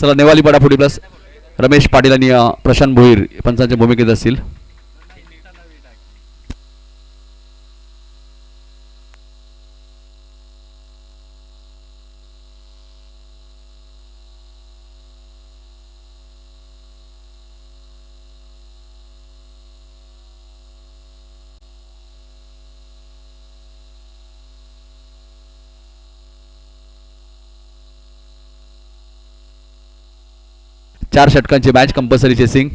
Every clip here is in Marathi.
चला नेवाली पाडा फुटी प्लस रमेश पाटील आणि प्रशांत भोईर पंचांच्या भूमिकेत असतील. चार षटकांची match compulsory chasing.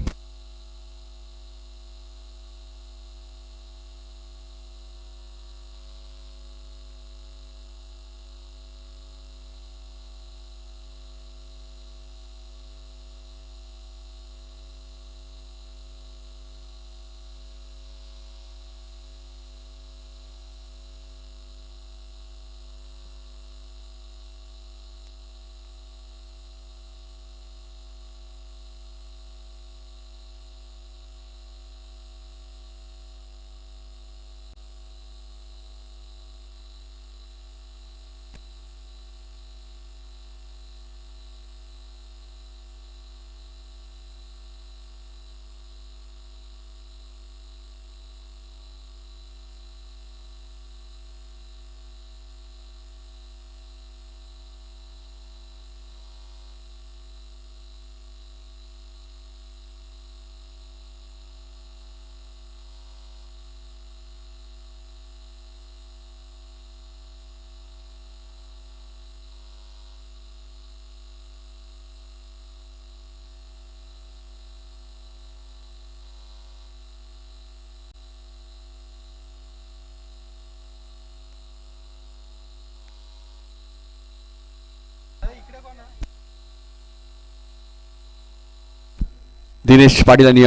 Dinesh Patil आणि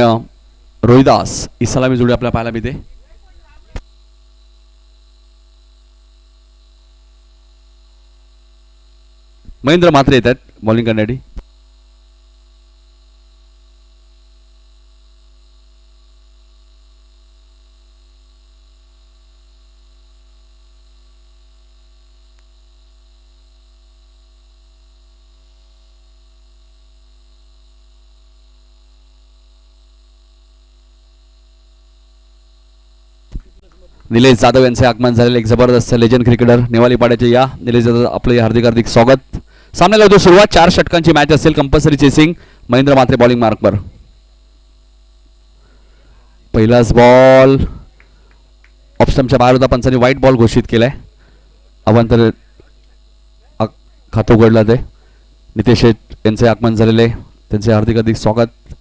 रोहिदास ही सलामी जोडी आपल्याला पाहायला मिळते. महेंद्र मात्रे येतात बॉलिंग करण्यासाठी. निलेश जाधव यांचे आगमन झालेले एक जबरदस्त लेजंड क्रिकेटर नेवाली पाड्याचे या निलेश जाधव आपले हार्दिक हार्दिक स्वागत. सामन्याला होतो सुरुवात. चार षटकांची मॅच असेल कंपल्सरी चेसिंग. महेंद्र मात्रे बॉलिंग मार्कवर. पहिलाच बॉल ऑफ स्टंपच्या बाहेर होता. पंचांनी व्हाईट बॉल घोषित केलाय. अवांतर खातं उघडलं ते. नितेश यांचे आगमन झालेले त्यांचे हार्दिक हार्दिक स्वागत.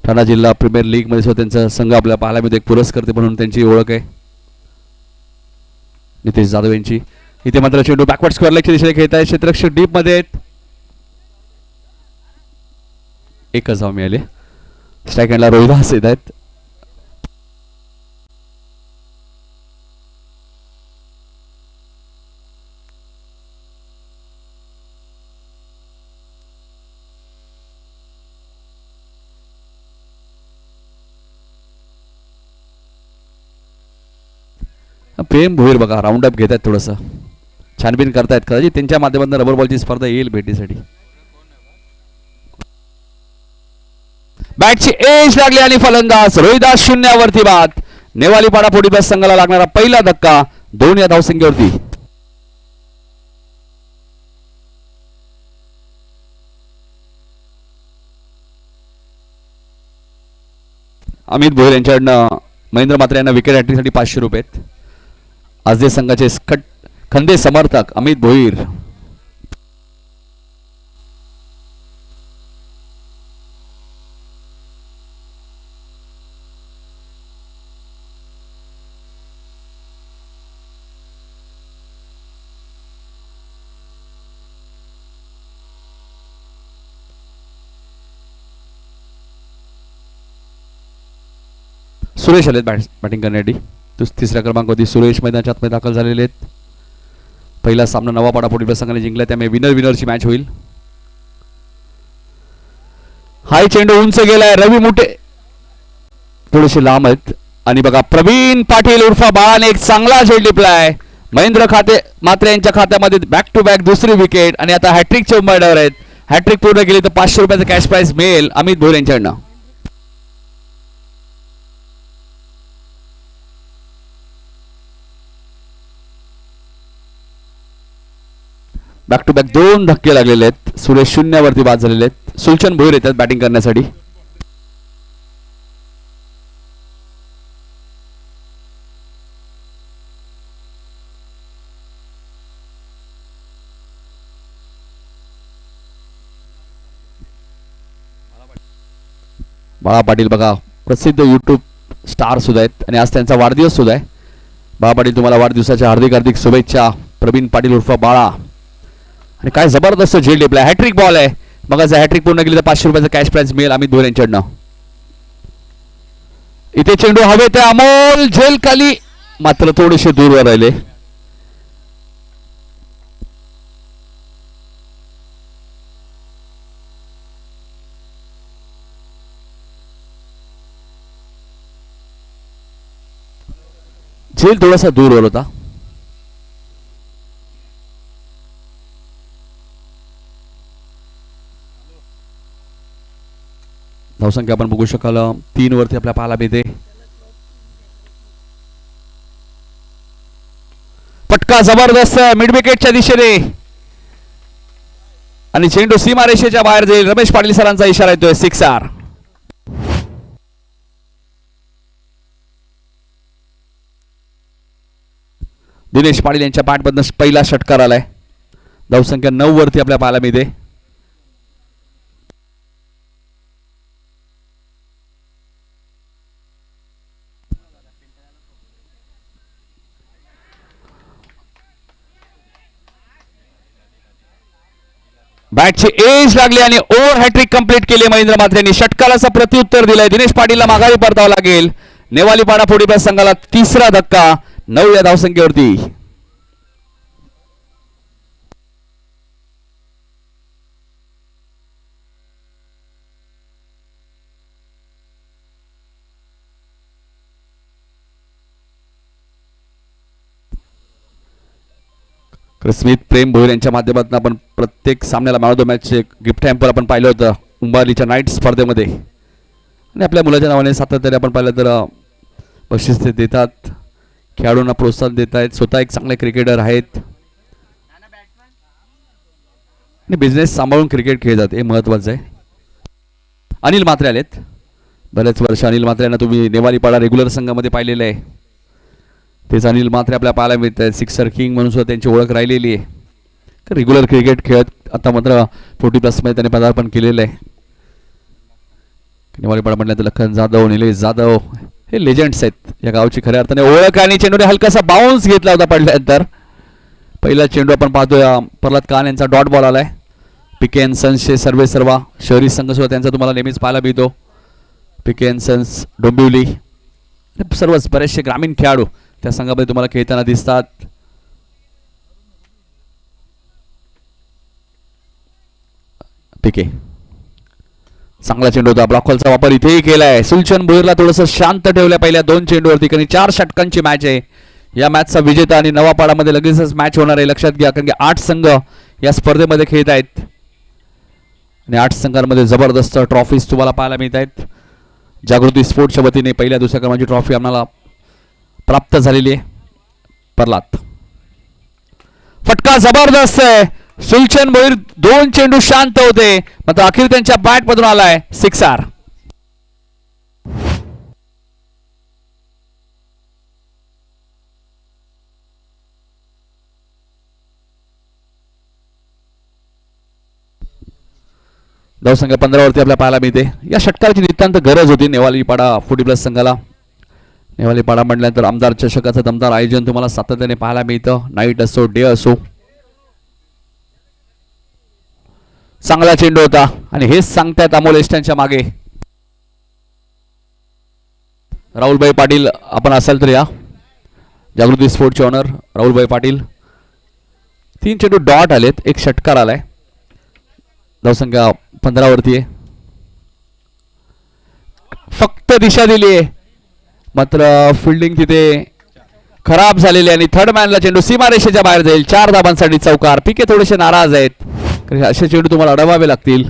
ठाणा जिल्हा प्रीमियर लीग मध्ये सुद्धा त्यांचा संघ आपल्याला पाहायला मिळतो. एक पुरस्कर्ते म्हणून त्यांची ओळख आहे नितेश जाधव यांची. इथे मात्र चेंडू बॅकवर्ड स्क्वेअर लेगच्या दिशेने खेळत आहे. क्षेत्ररक्षक डीप मध्ये आहेत. एकच धाव मिळाली. स्ट्राईक हँडला रोहिदास येत आहेत. प्रेम भोईर बघा राऊंड अप घेत आहेत. थोडंसं छानबीन करतायत. कदाचित त्यांच्या माध्यमातून रबर बॉलची स्पर्धा येईल भेटीसाठी. बॅटची एज लागली आणि फलंदाज रोहिदास शून्यावरती बाद. नेवाली पाडा फोर्टी प्लस संघाला लागणारा पहिला धक्का 2 या धावसंख्येवरती. अमित भोईर यांच्याकडनं महेंद्र मात्रे यांना विकेट हॅट्रिकसाठी 500 रुपये. आजदे संघाचे खंदे समर्थक अमित भोईर. सुरेश आलेत बॅटिंग करण्यासाठी. तिसऱ्या क्रमांकावरती सुरेश मैदानाच्या आतमध्ये दाखल झालेले आहेत. पहिला सामना नवापाडा फोर्टी प्लस संघाने जिंकला. त्यामुळे विनरची मॅच होईल. हाय चेंडू उंच गेलाय. रवी मुठे थोडेसे लांब आहेत. आणि बघा प्रवीण पाटील उर्फा बाळाने एक चांगला झेल टिपलाय. महेंद्र मात्रे यांच्या खात्यामध्ये बॅक टू बॅक दुसरी विकेट आणि आता हॅट्रिकच्या उंबरठ्यावर आहेत. हॅट्रिक पूर्ण केली तर 500 रुपयाचं कॅश प्राइज मिळेल अमित भोर यांच्याकडनं. बॅक टू बॅक 2 धक्के लागलेले आहेत. सुरेश 0 वरती बाद झालेले आहेत. सुलचन भोईर येतात बॅटिंग करण्यासाठी. बाळा पाटील बघा प्रसिद्ध यूट्यूब स्टार सुद्धा आहेत आणि आज त्यांचा वाढदिवस सुद्धा आहे. बाळा पाटील तुम्हाला वाढदिवसाच्या हार्दिक हार्दिक शुभेच्छा. प्रवीण पाटील उर्फ बाळा. आणि काय जबरदस्त झेल टिपलाय. हॅट्रिक बॉल आहे. मग हॅट्रिक पूर्ण केली तर 500 रुपयाचं कॅश प्राइज मिळेल अमित भोर यांच्याकडनं. इथे चेंडू हवे ते अमोल झेल खाली मात्र थोडेसे दूरवर राहिले. झेल थोडासा दूरवर होता. धावसंख्या आपण बघू शकाल 3 वरती आपल्या पाहायला मिळते. फटका जबरदस्त मिड विकेटच्या दिशेने आणि चेंडू सीमारेषेच्या बाहेर जाईल. रमेश पाटील सरांचा इशारा येतोय. 6 दिनेश पाटील यांच्या बॅटमधून पहिला षटकार आलाय. धावसंख्या 9 वरती आपल्या पाहायला मिळते. बॅटची एज लागली आणि ओव्हर हॅट्रिक कंप्लीट केली महेंद्र म्हात्रेंनी. षटकाराचा प्रत्युत्तर दिलाय. दिनेश पाटीलला माघारी परतावं लागेल. नेवालीपाडा फोर्टीप्लस संघाला तिसरा धक्का 9 या धावसंख्येवरती. स्मिथ प्रेम भोईर यांच्या माध्यमातून आपण प्रत्येक सामन्याला मॅन ऑफ द मॅचचे गिफ्ट हॅम्पर आपण पाहिलं होतं उंबारलीच्या नाईट स्पर्धेमध्ये. आणि आपल्या मुलाच्या नावाने सातत्याने आपण पाहिलं तर बक्षीस ते देतात. खेळाडूंना प्रोत्साहन देत आहेत. स्वतः एक चांगले क्रिकेटर आहेत आणि बिझनेस सांभाळून क्रिकेट खेळतात हे महत्त्वाचं आहे. अनिल म्हात्रे आलेत. बरेच वर्ष अनिल म्हात्रे यांना तुम्ही नेवालीपाडा रेग्युलर संघामध्ये पाहिलेलं आहे. तेच अनिल म्हात्रे आपल्या पाहायला मिळत आहेत. सिक्सर किंग म्हणून सुद्धा त्यांची ओळख राहिलेली आहे. रेग्युलर क्रिकेट खेळत आता मात्र 40+ मध्ये त्यांनी पदार्पण केलेलं आहे. नेवालीपाडा म्हटलं तर लखन जाधव, निलेश जाधव हे लेजंड्स आहेत या गावची खऱ्या अर्थाने ओळख. आणि चेंडूने हलकासा बाउन्स घेतला होता पडल्यानंतर. पहिला चेंडू आपण पाहतोय प्रल्हाद कान यांचा डॉट बॉल आलाय. पीके एन सन्सचे सर्वे सर्वा शहरी संघ सुद्धा त्यांचा तुम्हाला नेहमीच पाहायला मिळतो. पीके एन सन्स डोंबिवली सर्वच बरेचसे ग्रामीण खेळाडू त्या संघामध्ये तुम्हाला खेळताना दिसतात. पीके चांगला चेंडू होता. ब्लॉक हॉलचा वापर इथेही केलाय. सुलचन भोईरला थोडंसं शांत ठेवल्या पहिल्या 2 चेंडूवरती. कारण 4 षटकांची मॅच आहे. या मॅचचा विजेता आणि नवापाडामध्ये लगेचच मॅच होणार आहे लक्षात घ्या. कारण की 8 संघ या स्पर्धेमध्ये खेळत आहेत आणि 8 संघांमध्ये जबरदस्त ट्रॉफीज तुम्हाला पाहायला मिळत आहेत. जागृती स्पोर्ट्सच्या वतीने पहिल्या दुसऱ्या क्रमांकाची ट्रॉफी आम्हाला प्राप्त झालेली आहे. प्रल्हाद फटका जबरदस्त आहे. सुलचन भोईर 2 चेंडू शांत होते मात्र अखेर त्यांच्या बॅट मधून आलाय 6 धावसंख्या 15 वरती आपल्याला पाहायला मिळते. या षटकाराची नितांत गरज होती नेवालीपाडा 40+ संघाला. नेवालीपाडा म्हटल्यानंतर आमदार चषकाचं दमदार आयोजन तुम्हाला सातत्याने पाहायला मिळतं. नाईट असो डे असो. चांगला चेंडू होता आणि हेच सांगतायत अमोल एस्टनच्या मागे. राहुलभाई पाटील आपण असाल तर या. जागृती स्पोर्टचे ऑनर राहुलभाई पाटील. 3 चेंडू डॉट आलेत. 1 षटकार आलाय. धावसंख्या 15 वरती आहे. फक्त दिशा दिली आहे मात्र फिल्डिंग तिथे खराब झालेली आणि थर्ड मॅनला चेंडू सीमारेषेच्या बाहेर जाईल. 4 धाबांसाठी चौकार. पीके थोडेसे नाराज आहेत. असे चेंडू तुम्हाला अडवावे लागतील.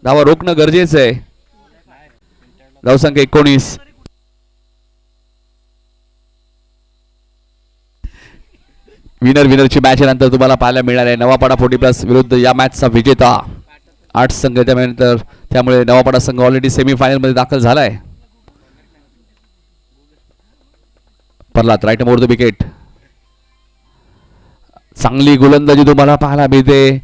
धावा रोखणं गरजेचं आहे. धावसंख्या 19. विनरची मॅच नंतर तुम्हाला पाहायला मिळणार आहे नवापाडा 40+ विरुद्ध या मॅचचा विजेता 8 संघ. त्यामुळे नवापाडा संघ ऑलरेडी सेमीफायनल मध्ये दाखल झालाय. परलात राईट मोर द विकेट. चांगली गोलंदाजी तुम्हाला पाहायला मिळते.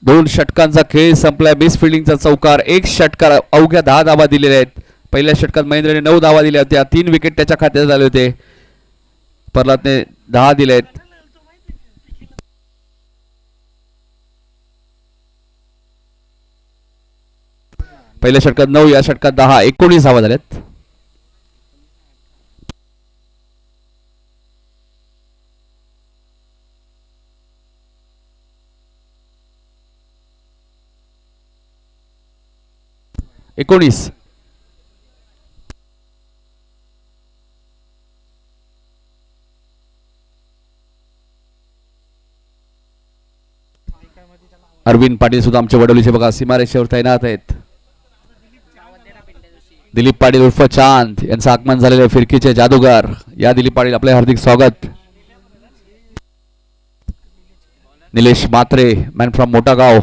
2 षटकांचा खेळ संपलाय. मिस फिल्डिंगचा चौकार. 1 षटकार अवघ्या 10 धावा दिलेल्या आहेत. पहिल्या षटकात महेंद्रने 9 धावा दिल्या होत्या. 3 विकेट त्याच्या खात्यात झाले होते. परलातने 10 दिले आहेत. पहिल्या षटकात 9, या षटकात 10, 19 धावा झाल्यात. अरविंद पाटील सुद्धा आमच्या वडोलीचे बघा सीमारेषेवर तैनात आहेत. दिलीप पाटील उर्फ चांद यांचं आगमन झालेले फिरकीचे जादूगार. या दिलीप पाटील आपले हार्दिक स्वागत. निलेश मात्रे मॅन फ्रॉम मोठागाव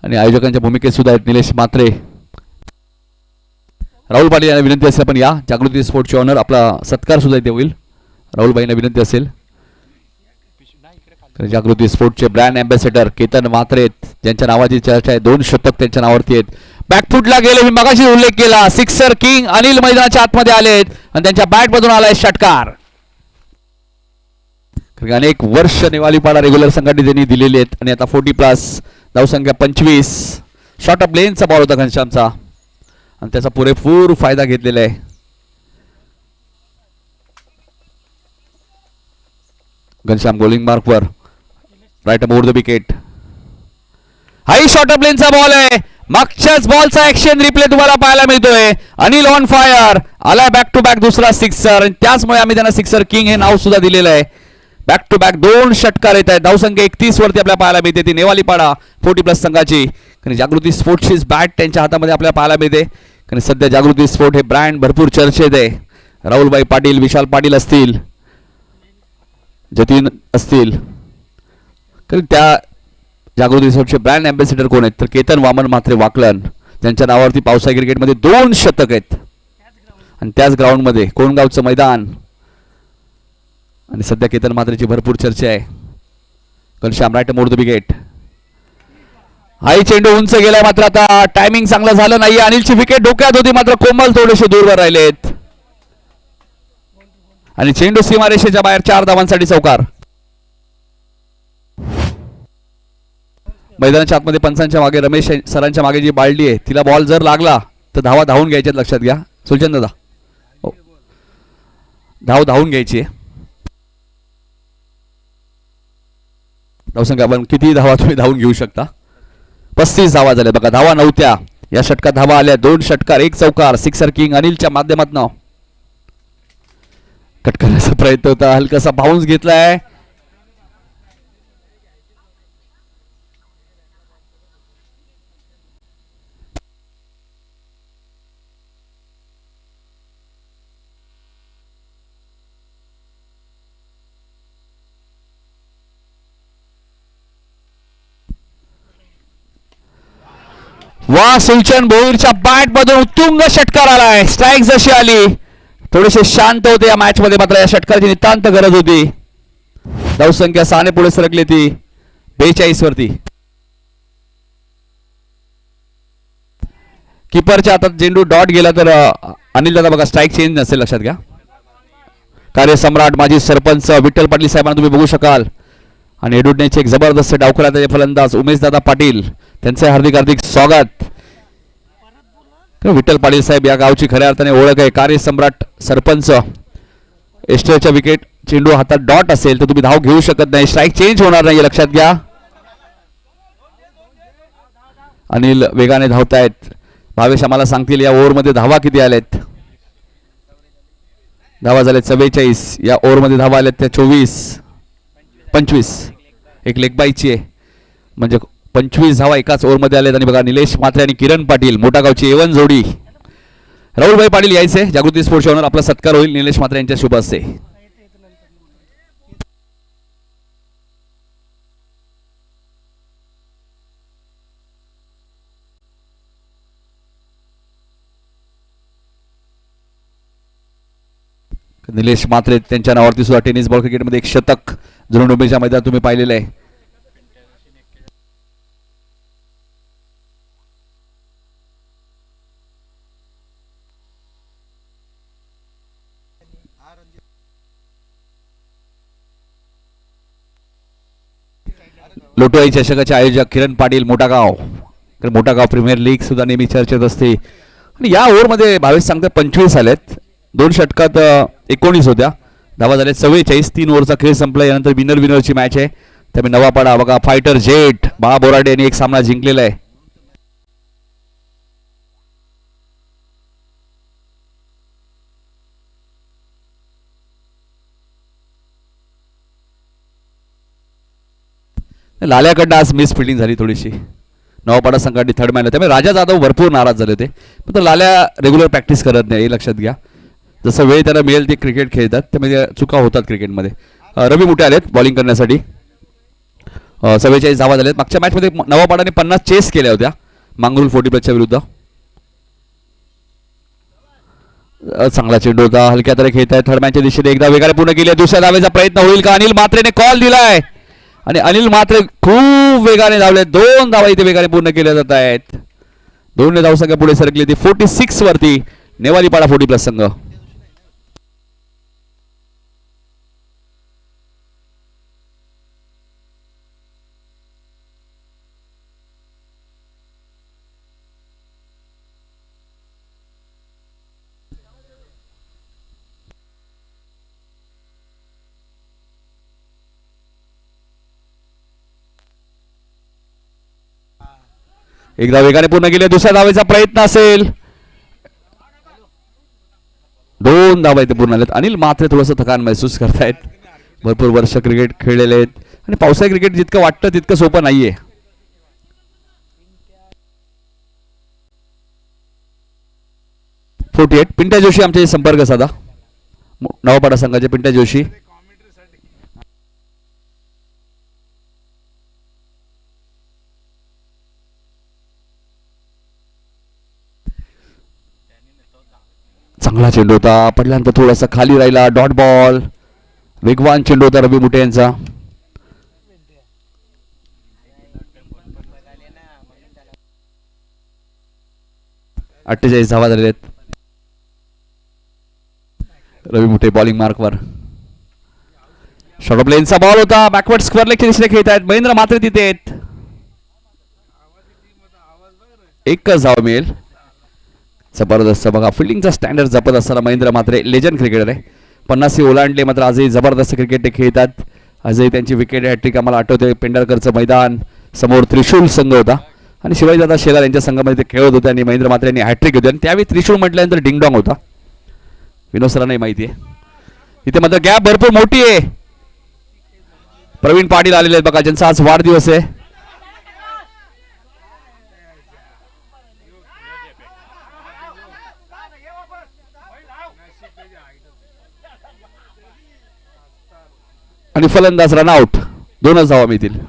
आणि आयोजकांच्या भूमिकेत सुद्धा आहेत निलेश मात्रे. राहुल पाटील यांना विनंती असेल पण या जागृती स्पोर्टचे ऑनर आपला सत्कार सुद्धा इथे होईल. राहुलबाईंना विनंती असेल. जागृती स्पोर्टचे ब्रँड अँबॅसेडर केतन मात्रे ज्यांच्या नावाची चर्चा आहे. 2 शतक त्यांच्या नावावरती आहेत. बॅकफुटला गेले. मी मगाशी उल्लेख केला. सिक्सर किंग अनिल मैदानाच्या आतमध्ये आलेत आणि त्यांच्या बॅट मधून आलाय षटकार. अनेक वर्ष नेवालीपाडा रेग्युलर संघटने त्यांनी दिलेली आहेत आणि आता 40+ धावसंख्या 25. शॉर्ट ऑफ लेनचा बॉल होता घनश्यामचा आणि त्याचा पुरेपूर फायदा घेतलेला आहे. घनश्याम गोलिंग मार्कवर right more the wicket. High short of लेनचा बॉल आहे. मागच्याच बॉलचा ऍक्शन रिप्ले तुम्हाला पाहायला मिळतोय. अनिल ऑन फायर आलाय बॅक टू बॅक दुसरा सिक्सर आणि त्याचमुळे आम्ही त्यांना सिक्सर किंग हे नाव सुद्धा दिलेलं आहे. बॅक टू बॅक 2 षटकार येत आहेत. धावसंख्या 31 वरती आपल्याला पाहायला मिळते ती नेवालीपाडा 40+ संघाची. कारण जागृती स्पोर्ट्सची बॅट त्यांच्या हातामध्ये आपल्याला पाहायला मिळते. कारण सध्या जागृती स्पोर्ट हे ब्रँड भरपूर चर्चेत आहे. राहुलभाई पाटील, विशाल पाटील असतील, जतीन असतील. कारण त्या जागृती स्पोर्टचे ब्रँड अँबॅसेडर कोण आहेत तर केतन वामन मात्रे वाकलन ज्यांच्या नावावरती पावसाळी क्रिकेटमध्ये 2 शतक आहेत. आणि त्याच ग्राउंडमध्ये कोणगावचं मैदान आणि सध्या केतन मात्रेची भरपूर चर्चा आहे. Ghanshyam right more the wicket. High चेंडू उंच गेलाय मात्र आता टायमिंग चांगलं झालं नाही. अनिलची विकेट डोक्यात होती मात्र कोमल थोडेसे दूरवर राहिलेत आणि चेंडू सीमारेषेच्या बाहेर 4 धावांसाठी चौकार. मैदानाच्या आतमध्ये पंचांच्या मागे रमेश सरांच्या मागे जी बालडी आहे तिला बॉल जर लागला तर धावा धावून घ्यायच्यात. लक्षात घ्या सुलचंद दादा. धावून घ्यायची आहे. धावसंख्या आपण किती धावा तुम्ही धावून घेऊ शकता. 35 धावा झाल्या बघा. धावा नव्हत्या. या षटकात धावा आल्या. 2 षटकार 1 चौकार. सिक्सर किंग अनिलच्या माध्यमातून कट करण्याचा प्रयत्न होता. हलकासा बाउन्स घेतलाय. वा सुलचन भोईरच्या बॅट मधून उत्तुंग षटकार आलाय. स्ट्राईक जशी आली थोडेसे शांत होते या मॅच मध्ये मात्र या षटकाराची नितांत गरज होती. धावसंख्या 6 ने पुढे सरकली ती 42 वरती. कीपरच्या हातात चेंडू डॉट गेला तर अनिल दादा बघा स्ट्राईक चेंज नसेल. लक्षात घ्या. कार्यसम्राट माजी सरपंच विठ्ठल पाटील साहेबांना तुम्ही बघू शकाल आणि एडुडनेचे एक जबरदस्त डावखुराचे फलंदाज उमेश दादा पाटील त्यांचे हार्दिक हार्दिक स्वागत. विठ्ठल पाटील साहेब या गावची खऱ्या अर्थाने ओळख आहे. कार्यसम्राट सरपंच. एस्ट्रेच्या विकेट चेंडू हातात डॉट असेल तर तुम्ही धाव घेऊ शकत नाही. स्ट्राईक चेंज होणार नाही लक्षात घ्या. अनिल वेगाने धावतायत. भावेश आम्हाला सांगतील या ओव्हरमध्ये धावा किती आल्यात. धावा झाल्या 44. या ओव्हरमध्ये धावा आल्यात त्या 25. एक लेग बायची आहे म्हणजे 25 धावा एकाच ओव्हरमध्ये आलेत आणि बघा निलेश म्हात्रे आणि किरण पाटील मोठा गावची एवन जोडी. राहुलभाई पाटील यायचे जागृती स्पोर्ट्स ओनर आपला सत्कार होईल निलेश म्हात्रे यांच्या शुभ हस्ते. निलेश म्हात्रे त्यांच्या नावावरती सुद्धा टेनिस बॉल क्रिकेटमध्ये एक शतक जुनडोंबेच्या मैदानात तुम्ही पाहिलेलं आहे. लोटोई चषकाचे आयोजक किरण पाटील मोठागाव. मोठागाव प्रीमियर लीग सुद्धा नेहमी चर्चेत असते आणि या ओव्हरमध्ये 22 सांगतात 25 आलेत. 2 षटकात 19 होत्या धावा झाल्या 44. 3 ओव्हरचा खेळ संपला. यानंतर विनरची मॅच आहे. त्यामुळे नवापाडा बघा फायटर जेट बाळा बोराडे यांनी एक सामना जिंकलेला आहे. लाल्याकडनं आज मिस फिल्डिंग झाली थोडीशी नवापाडा संघाने थर्ड मॅन. त्यामुळे राजा जाधव भरपूर नाराज झाले होते. पण लाल्या रेग्युलर प्रॅक्टिस करत नाही हे लक्षात घ्या. जसं वेळ त्याला मिळेल ते क्रिकेट खेळतात त्यामुळे चुका होतात क्रिकेटमध्ये. रवी मुठे आलेत बॉलिंग करण्यासाठी. 44 धावा झालेत. मागच्या मॅचमध्ये नवापाडाने 50 चेस केल्या होत्या मांगरूल 40+च्या विरुद्ध. चांगला चेंडू होता हलक्या तरी खेळत आहे. थर्ड मॅचच्या दिशेने एकदा वेगाने पूर्ण केली. दुसऱ्या धावेचा प्रयत्न होईल का. अनिल म्हात्रेने कॉल दिलाय आणि अनिल म्हात्रे खूप वेगाने धावले. 2 धावा इथे वेगाने पूर्ण केल्या जात आहेत. 2 धावसंख्या पुढे सरकली ती 46 वरती नेवालीपाडा 40+ संघ. एकदा वेगाने पूर्ण केले. दुसऱ्या धावेचा प्रयत्न असेल. 2 धावा इथे पूर्ण आलेत. अनिल म्हात्रे थोडंसं थकान महसूस करतायत. भरपूर वर्ष क्रिकेट खेळलेले आहेत आणि पावसाळी क्रिकेट जितकं वाटतं तितकं सोपं नाहीये. 48 पिंट्या जोशी आमचे संपर्क साधा नवापाडा संघाचे पिंट्या जोशी. चांगला चेंडू होता पडल्यानंतर थोडासा खाली राहिला. डॉट बॉल वेगवान चेंडू होता रवी मुठे यांचा. 48 धावा झालेले आहेत. रवी मुठे बॉलिंग मार्कवर. शॉर्ट ऑफ लेनचा बॉल होता. बॅकवर्ड स्क्वेअर लेगच्या दिशेने खेळत आहेत. महेंद्र म्हात्रे तिथे आहेत. एकच धाव मिळेल. जबरदस्त बघा फिल्डिंगचा स्टँडर्ड जपत असताना महेंद्र म्हात्रे लेजंड क्रिकेटर आहे. 50 ओलांडले मात्र आजही जबरदस्त क्रिकेट ते खेळतात. आजही त्यांची विकेट हॅट्रिक आम्हाला आठवते. पेंढारकरचं मैदान समोर त्रिशूल संघ होता आणि शिवाजीदादा शेलार यांच्या संघामध्ये ते खेळत होते आणि महेंद्र म्हात्रे यांनी हॅट्रिक होती आणि त्यावेळी त्रिशूल म्हटल्यानंतर डिंगडॉंग होता. विनोद सरांनाही माहिती आहे. इथे मात्र गॅप भरपूर मोठी आहे. प्रवीण पाटील आलेले आहेत बघा ज्यांचा आज वाढदिवस आहे. आणि फलंदाज रनआउट. 2च धावा मिळतील.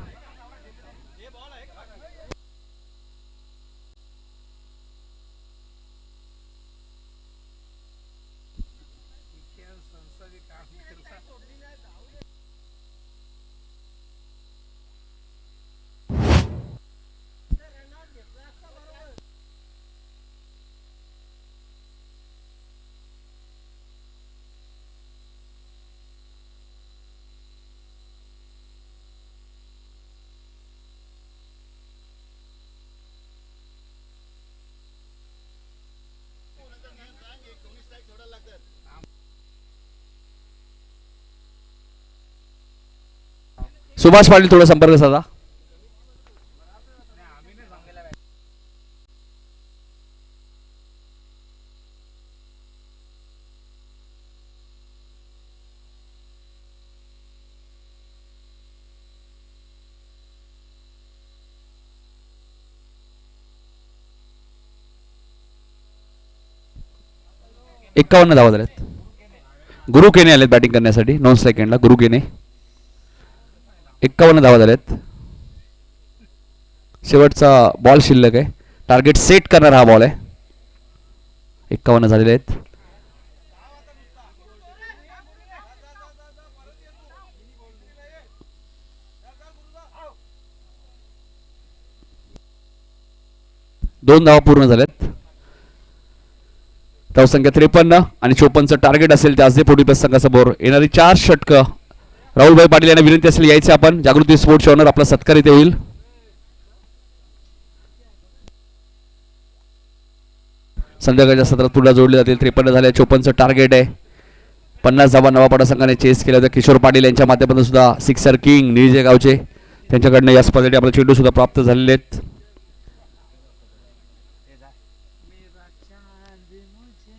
सुभाष पाटील थोडा संपर्क साधा. 51 धावा झाल्यात. गुरु केने आलेत बॅटिंग करण्यासाठी नॉन सेकंडला. गुरु केने 51 धावा झाल्यात. शेवटचा बॉल शिल्लक आहे. टार्गेट सेट करणारा हा बॉल आहे. 51 झालेले आहेत. दोन धावा पूर्ण झाल्यात. धावसंख्या 53 आणि 54चं टार्गेट असेल त्या पोटी संघासमोर. येणारी 4 षटकं. राहुलभाई पाटील यांना विनंती असेल यायचे आपण. जागृती स्पोर्ट्स ऑनर आपला सत्कार इथे होईल. संध्याकाळच्या सत्रात पुढे जोडले जातील. 53 झाले. 54चं टार्गेट आहे. 50 धावा नवापाडा संघाने चेस केल्या. तर किशोर पाटील यांच्या माध्यमातून सुद्धा सिक्सर किंग निळजे गावचे त्यांच्याकडनं या स्पर्धेसाठी आपला चेंडू सुद्धा प्राप्त झालेले आहेत.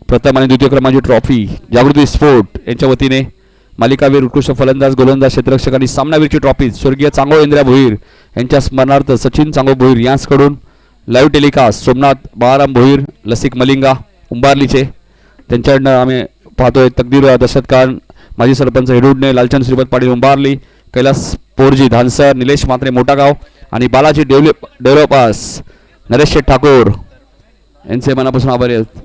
प्रथम आणि द्वितीय क्रमांकाची ट्रॉफी जागृती स्पोर्ट यांच्या वतीने मालिकावीर उत्कृष्ट फलंदाज गोलंदाज क्षेत्ररक्षक आणि सामनावीरची ट्रॉफी स्वर्गीय चांगो इंद्रा भोईर यांच्या स्मरणार्थ सचिन चांगो भोईर यांच्याकडून लाईव्ह टेलिकास्ट सोमनाथ बाळाराम भोईर लसिक मलिंगा उंबारलीचे त्यांच्याकडनं आम्ही पाहतोय. तकदीर दशरथ माजी सरपंच हेडुडणे लालचंद श्रीपत पाटील उंबारली कैलास पोरजी धानसर निलेश मात्रे मोठागाव आणि बालाजी डेव्हलपर्स नरेश शेठ ठाकूर यांचे मनापासून आभारी आहेत.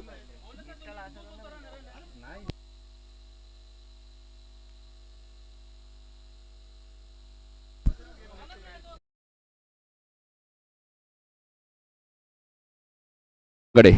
कडे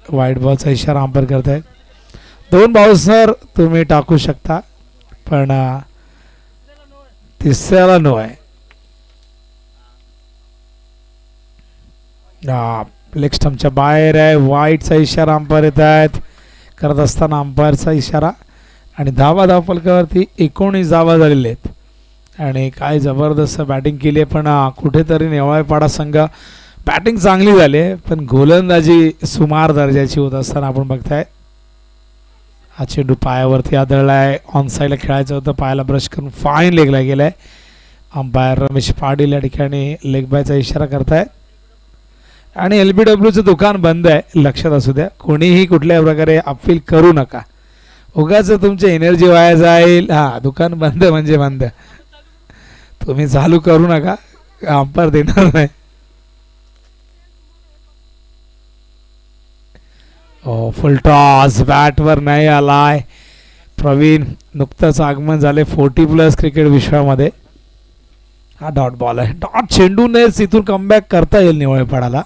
व्हाईट बॉलचा इशारा अंपायर करतायत. 2 बाउन्सर तुम्ही टाकू शकता पण तिसऱ्याला नो आहे. लेग स्टंपच्या बाहेर आहे. व्हाईटचा इशारा अंपायर येत आहेत. करत असताना अंपायरचा इशारा आणि धावफलकावरती 19 धावा झालेले आहेत. आणि काय जबरदस्त बॅटिंग केली आहे पण कुठेतरी नेवळपाडा संघ बॅटिंग चांगली झाली पण गोलंदाजी सुमार दर्जाची होत असताना आपण बघताय. हा चेंडू पायावरती आदळला आहे. ऑन साईडला खेळायचं होतं. पायाला ब्रश करून फाईन लेगला गेलाय. अंपायर रमेश पाटील या ठिकाणी लेग बायचा इशारा करतायत. आणि LBWचं दुकान बंद आहे, लक्षात असू द्या. कोणीही कुठल्या प्रकारे अपील करू नका, उगाच तुमची एनर्जी वाया जाईल. दुकान बंद म्हणजे बंद, तुम्ही चालू करू नका, अंपायर देणार नाही. फुल टॉस बॅटवर नाही आलाय. प्रवीण नुकतंच आगमन झाले 40+ क्रिकेट विश्वामध्ये. हा डॉट बॉल आहे. डॉट चेंडूनेच इथून कमबॅक करता येईल निवळपाडाला.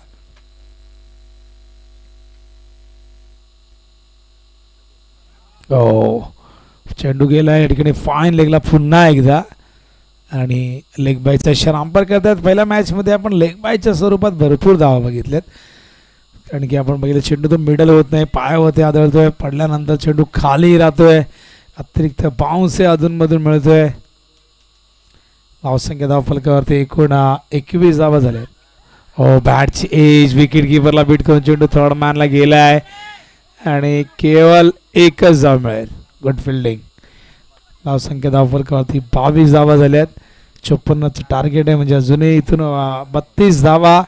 चेंडू गेला या ठिकाणी फाईन लेगला पुन्हा एकदा. आणि लेग बायचा इशारा अंपायर करतात. पहिल्या मॅचमध्ये आपण लेग बायच्या स्वरूपात भरपूर धावा बघितल्यात. कारण की आपण बघितलं चेंडू तो मिडल होत नाही, पायावरती आदळतोय, पडल्यानंतर चेंडू खाली राहतोय, अतिरिक्त बाउन्स अधूनमधून मिळतोय. धावसंख्या धावफलकावरती एकूण 21 धावा झाल्या. बॅटची एज विकेट किपरला बीट करून चेंडू थर्ड मॅनला गेलाय आणि केवळ 1च धाव मिळेल. Good fielding. धावसंख्या धावफलकावरती 22 धावा झाल्यात. 54चं टार्गेट आहे, म्हणजे अजूनही इथून 32 धावा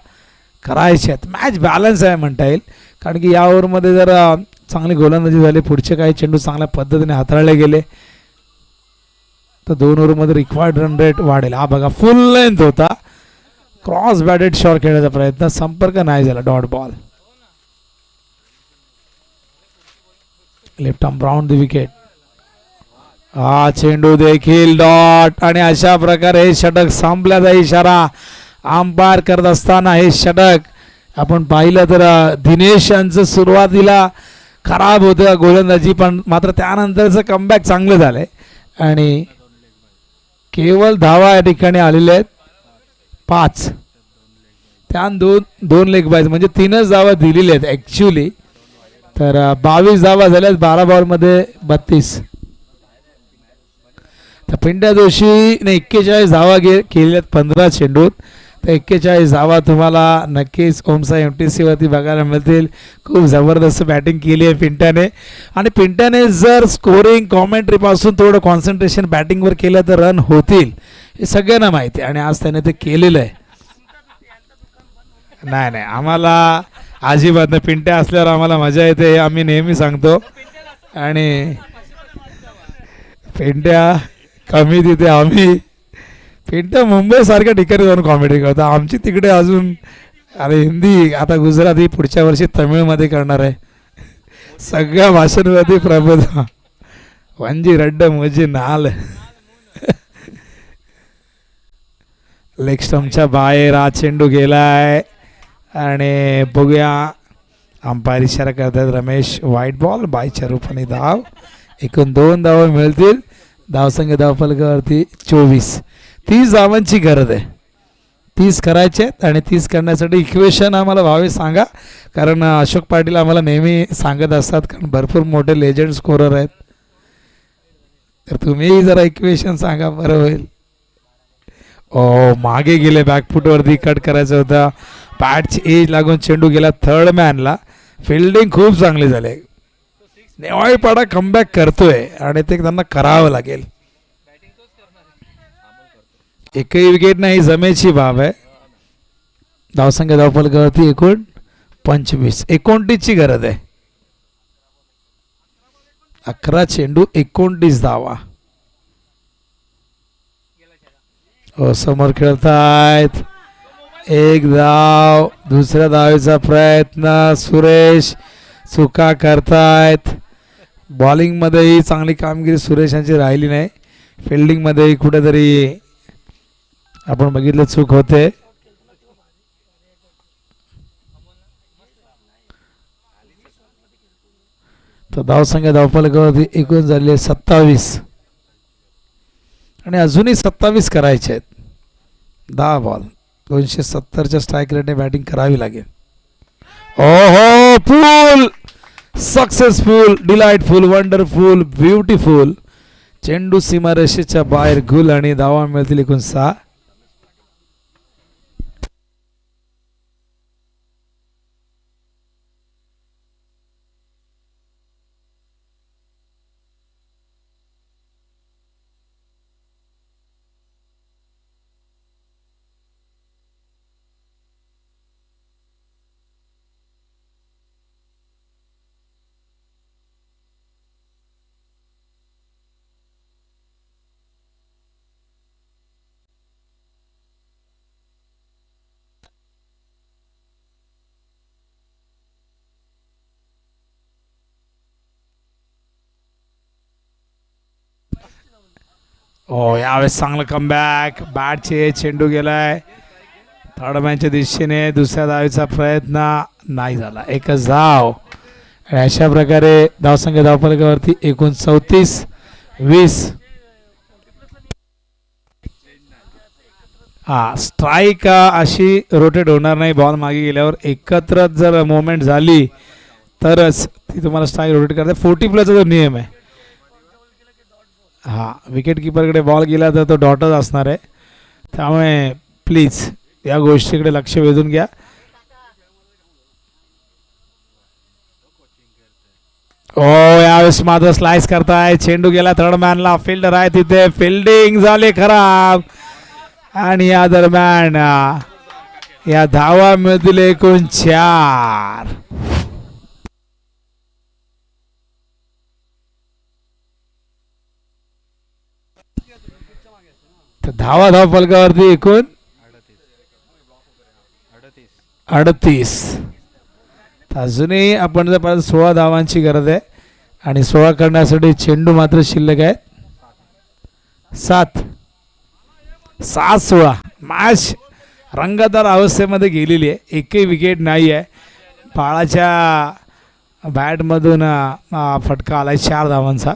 करायचे आहेत. मॅच बॅलन्स आहे म्हणता येईल, कारण की या ओव्हरमध्ये जर चांगली गोलंदाजी झाली, पुढचे काही चेंडू चांगल्या पद्धतीने हाताळले गेले तर 2 ओव्हरमध्ये रिक्वायर्ड रन रेट वाढेल. हा बघा फुल लेंथ होता, क्रॉस बॅटेड शॉट खेळण्याचा प्रयत्न, संपर्क नाही झाला. Dot ball. Left arm round the wicket. हा चेंडू देखील डॉट. आणि अशा प्रकारे हे षटक संपल्याचा इशारा अंपायर करत असताना हे षटक आपण पाहिलं तर दिनेश यांचं सुरुवातीला खराब होतं गोलंदाजी, पण मात्र त्यानंतरचं कमबॅक चांगलं झालंय आणि केवळ धावा या ठिकाणी आलेल्या आहेत 5. त्या दोन लेग बायज म्हणजे 3च धावा दिलेल्या आहेत ॲक्च्युली. तर 22 धावा झाल्यात 12 बॉलमध्ये 32. तर पिंट्या जोशीने 41 धावा केलेल्या 15 चेंडूत. तर 41 धावा तुम्हाला नक्कीच ओमसा MTC वरती बघायला मिळतील. खूप जबरदस्त बॅटिंग केली आहे पिंट्याने. आणि पिंट्याने जर स्कोरिंग कॉमेंट्रीपासून थोडं कॉन्सन्ट्रेशन बॅटिंगवर केलं तर रन होतील, हे सगळ्यांना माहिती आहे आणि आज त्याने ते केलेलं आहे. नाही आम्हाला अजिबात नाही, पिंट्या असल्यावर आम्हाला मजा येते, आम्ही नेहमी सांगतो. आणि पिंट्या कमी तिथे आम्ही, पिंट्या मुंबई सारख्या ठिकाणी जाऊन कॉमेडी करतो. आमची तिकडे अजून हिंदी, आता गुजराती, पुढच्या वर्षी तमिळमध्ये करणार आहे. सगळ्या भाषांमध्ये प्रबोध. वंजी रड्ड मुजी नाल. लेग स्टंपच्या बाहेर हा चेंडू गेलाय आणि बघूया अंपायर इशारा करतात रमेश. व्हाईट बॉल बायच्या रूपाने धाव. एकूण 2 धावा मिळतील. धावसंख्या धावफलकावरती 24. 30 धावांची गरज आहे. 30 करायचे आहेत आणि 30 करण्यासाठी इक्वेशन आम्हाला व्हावे सांगा, कारण अशोक पाटील आम्हाला नेहमी सांगत असतात, कारण भरपूर मोठे लेजंड स्कोरर आहेत. तर तुम्ही जरा इक्वेशन सांगा, बरं होईल. मागे गेले, बॅकफुटवरती कट करायचं होतं. बॅटची एज लागून चेंडू गेला थर्ड मॅनला. फिल्डिंग खूप चांगली झाली. नेवाळीपाडा कमबॅक करतोय आणि ते त्यांना करावं लागेल. एकही विकेट नाही, जमेची बाब आहे. धावसंख्या धावफलकावरती एकूण 25. 29ची गरज आहे. 11 चेंडू 29 धावा. समोर खेळतायत. 1 धाव. दुसऱ्या धावेचा प्रयत्न. सुरेश चुका करतायत. बॉलिंगमध्येही चांगली कामगिरी सुरेशांची राहिली नाही. फिल्डिंगमध्येही कुठेतरी आपण बघितलं चूक होते. तर धावसंख्या धावफलकावरती एकूण झाले 27 आणि अजूनही 27 करायचे आहेत. 10 बॉल 270च्या स्ट्राईक रेटने बॅटिंग करावी लागेल. ओहो, फुल सक्सेसफुल, डिलाइटफुल, वंडरफुल, ब्युटिफुल. चेंडू सीमारेषेच्या बाहेर गुल आणि धावा मिळतील एकूण 6. हो, यावेळेस चांगलं कमबॅक. बॅटचे चेंडू गेलाय थर्ड मॅनच्या दिशेने. दुसऱ्या धावेचा प्रयत्न नाही झाला. एकच धाव. आणि अशा प्रकारे धावसंख्या धावफलकावरती एकूण 34-20. हा, स्ट्राईक अशी रोटेट होणार नाही. बॉल मागे गेल्यावर एकत्र जर मोमेंट झाली तरच ती तुम्हाला स्ट्राईक रोटेट करते. 40+चा जो नियम आहे, हा, विकेट किपरकडे बॉल गेला तर तो डॉटच असणार आहे. त्यामुळे प्लीज या गोष्टीकडे लक्ष वेधून घ्या. ओ, यावेळेस मात्र स्लाइस करताय. चेंडू गेला थर्ड मॅनला. फिल्डर आहे तिथे. फिल्डिंग झाले खराब आणि या दरम्यान या धावा मिळतील एकूण 4. धावा धावफलकावरती एकूण 38. अजूनही आपण जर पाहिलं 16 धावांची गरज आहे आणि 16 करण्यासाठी चेंडू मात्र शिल्लक आहेत 7. 7-16. मॅच रंगतदार अवस्थेमध्ये गेलेली आहे. एकही विकेट नाही आहे. पाळाच्या बॅटमधून फटका आलाय 4 धावांचा.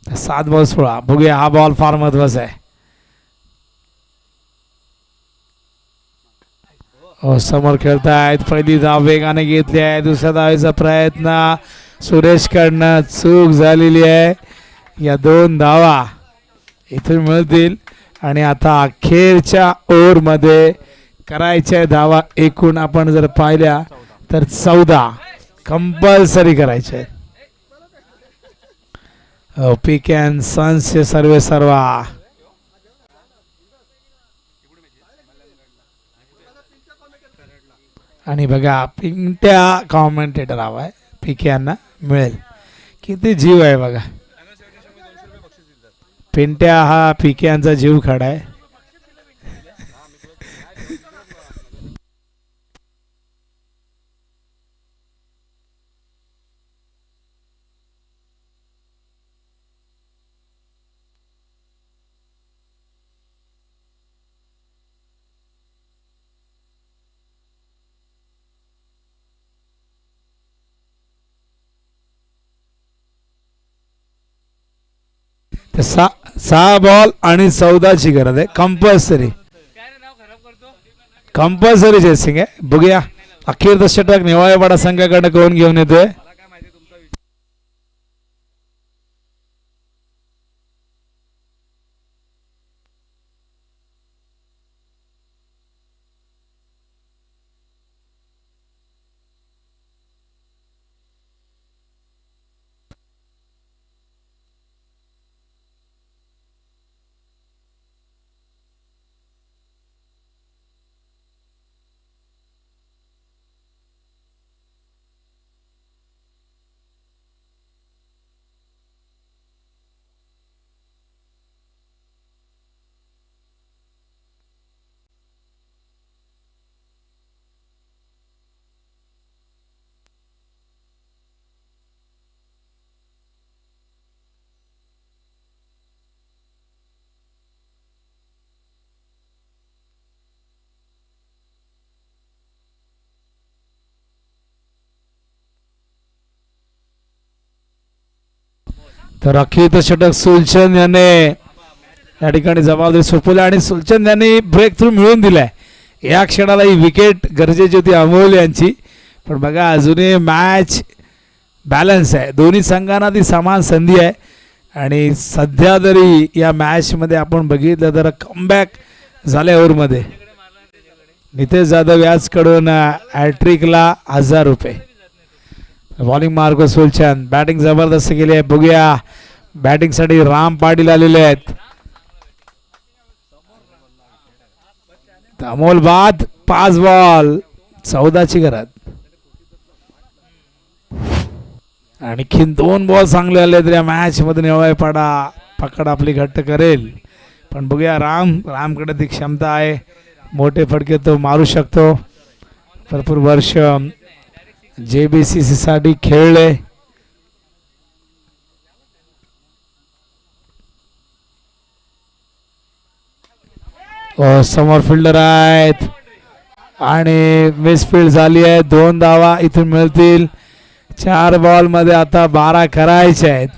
7-16. बघूया, हा बॉल फार महत्वाचा आहे. हो, समोर खेळतायत. पहिली धाव वेगाने घेतली आहे. दुसऱ्या धावेचा प्रयत्न सुरेशकडनं चूक झालेली आहे. या 2 धावा इथून मिळतील आणि आता अखेरच्या ओव्हरमध्ये करायच्या धावा एकूण आपण जर पाहिल्या तर 14 कंपल्सरी करायचे. पीके अँड सन्सचे सर्वा. आणि बघा, पिंट्या कॉमेंटेटर हवाय. पीके यांना मिळेल. किती जीव आहे बघा. पिंट्या हा पीके यांचा जीव खडा आहे. तर 6 बॉल आणि 14ची गरज आहे. कंपल्सरी चेसिंग आहे. बघूया अखेर षटक निवाळेवाडा संघाकडे कोण घेऊन येतोय. तर अखेर षटक सुलचंद याने या ठिकाणी जबाबदारी सोपवली आणि सुलचंद यांनी ब्रेक थ्रू मिळवून दिलाय. या क्षणाला ही विकेट गरजेची होती अमोल यांची, पण बघा अजूनही मॅच बॅलन्स आहे. दोन्ही संघांना ती समान संधी आहे आणि सध्या तरी या मॅचमध्ये आपण बघितलं तर कमबॅक झाल्या ओव्हरमध्ये. नितेश जाधव याचकडून हॅट्रिकला 1000 रुपये. बॉलिंग मार्को सुलचंद, बॅटिंग जबरदस्त केली आहे. बघूया बॅटिंगसाठी राम पाटील आलेले आहेत. अमोल बाद 5 बॉल 14ची गरज. आणखीन 2 बॉल चांगले आले तर या मॅच मध्ये निवळ पकड आपली घट्ट करेल. पण बघूया रामकडे ती क्षमता आहे, मोठे फटके तो मारू शकतो. भरपूर वर्ष JBCC साठी खेळले. समोर फिल्डर आहेत आणि मिसफील्ड झाली आहे. 2 धावा इथून मिळतील. 4 बॉल मध्ये आता 12 करायचे आहेत.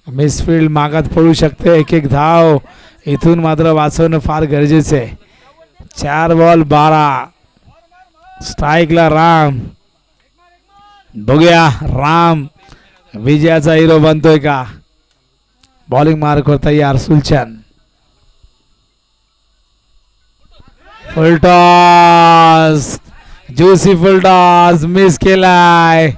मिसफील्ड मागात पडू शकते. एक धाव इथून मात्र वाचवणं फार गरजेचं आहे. 4 बॉल 12. स्ट्राईकला राम. बघूया राम विजयाचा हिरो बनतोय का. बॉलिंग मार्क वर तयार Sulchand. Full toss, juicy full toss miss केलाय.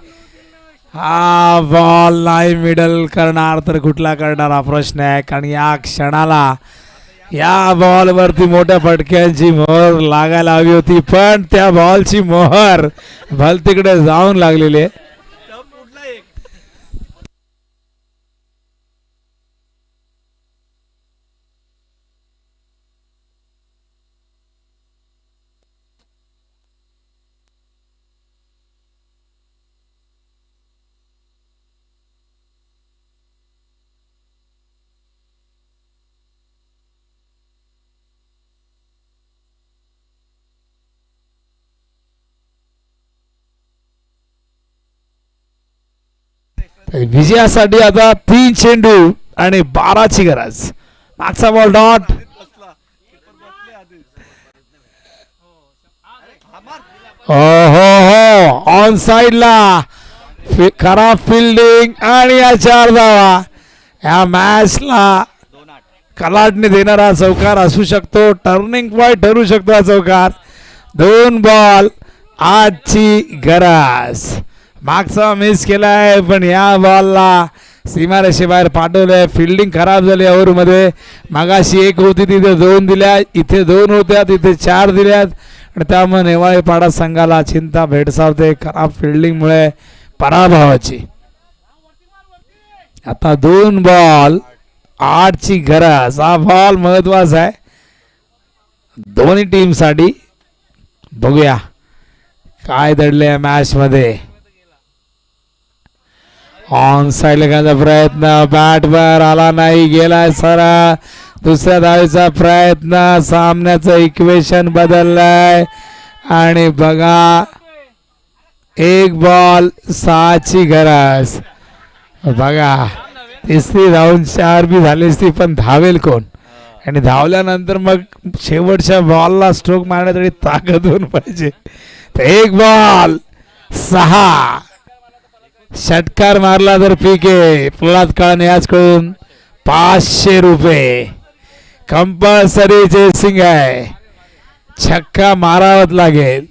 हा बॉल नाही मिडल करणार तर कुठला करणार हा प्रश्न आहे. कारण या क्षणाला या बॉल वरती मोठ्या फटक्यांची मोहर लागायला हवी होती, पण त्या बॉलची मोहर भलतीकडे जाऊन लागलेली आहे. विजयासाठी आता 3 चेंडू आणि 12ची गरज. मागचा बॉल डॉट. हो ऑन साइडला खराब फिल्डिंग आणि या 4 धावा. या मॅचला कलाटणी देणारा चौकार असू शकतो. टर्निंग पॉइंट ठरू शकतो हा चौकार. 2 बॉल 8ची गरज. मागचा मिस केलाय पण या बॉलला सीमारेषेबाहेर पाठवलंय. फिल्डिंग खराब झाली ओव्हरमध्ये. मागाशी 1 होती तिथे 2 दिल्या, इथे 2 होत्या तिथे 4 दिल्यात आणि त्यामुळे नेवाळेपाडा संघाला चिंता भेडसावते खराब फिल्डिंगमुळे पराभवाची. आता 2 बॉल 8ची गरज. हा बॉल महत्वाचा आहे दोन्ही टीम साठी. बघूया काय दडले मॅच मध्ये. ऑन साइड लगायचा प्रयत्न, बॅट वर आला नाही, गेलाय सरा. दुसऱ्या धावेचा प्रयत्न. सामन्याचं इक्वेशन बदललंय आणि बघा 1 बॉल 6ची गरज. बघा तिसरी धावून 4 बी झाली असती, पण धावेल कोण. आणि धावल्यानंतर मग शेवटच्या बॉलला स्ट्रोक मारण्यासाठी ताकद होऊन पाहिजे. तर 1 बॉल 6. षटकार मारला तर पीके. प्रल्हाद काळने याचकडून 500 रुपये. कंपल्सरी चेसिंग आहे. छक्का मारावत लागेल.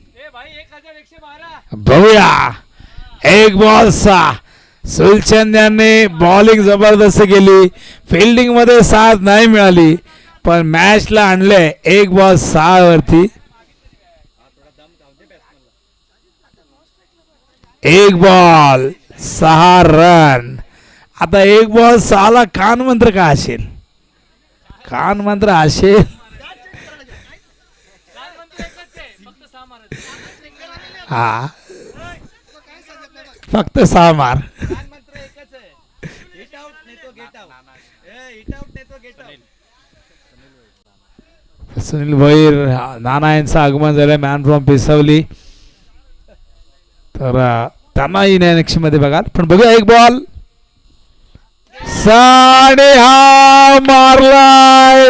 बघूया 1 बॉल 6. सुलचंद यांनी बॉलिंग जबरदस्त केली. फिल्डिंग मध्ये साथ नाही मिळाली पण मॅचला आणले 1 बॉल 6 वरती. 1 बॉल 6 रन. आता 1 बॉल 6 ला कान मंत्र का असेल. कान मंत्र असेल हा फक्त 6 मार. सुनील भैर नाना यांचं आगमन झालंय. Man from Pisavali. तर त्यांना इन मध्ये बघा. पण बघूया 1 बॉल साडे हा मारलाय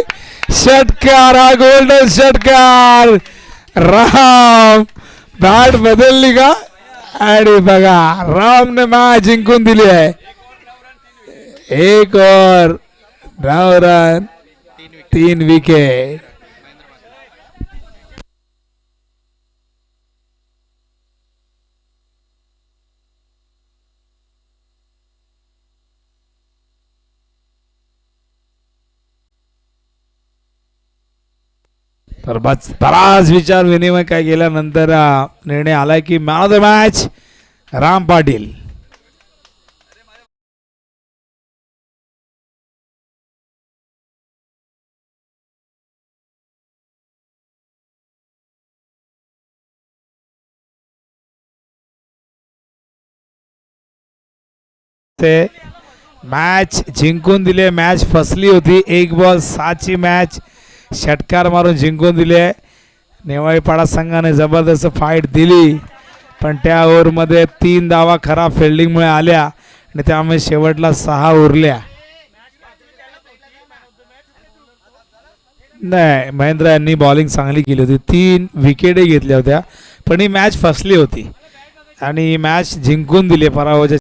षटकार, हा गोल्डन षटकार. राम बॅट बदलली का? आणि बघा रामने मॅच जिंकून दिली आहे. 1 ओव्हर 9 रन 3 विकेट. तर बराच विचार विनिमय काय केल्यानंतर निर्णय आलाय की man of the match Ram Patil. ते मॅच जिंकून दिले. मॅच फसली होती. 1 बॉल 6 ची मॅच षटकार मारून जिंकून दिले. नेवाळीपाडा संघाने जबरदस्त फाईट दिली, पण त्या ओव्हरमध्ये 3 धावा खराब फिल्डिंगमुळे आल्या आणि त्यामुळे शेवटला 6 उरल्या. नाही, महेंद्र यांनी बॉलिंग चांगली केली होती. 3 विकेटही घेतल्या होत्या, पण ही मॅच फसली होती आणि ही मॅच जिंकून दिली पराभवाच्या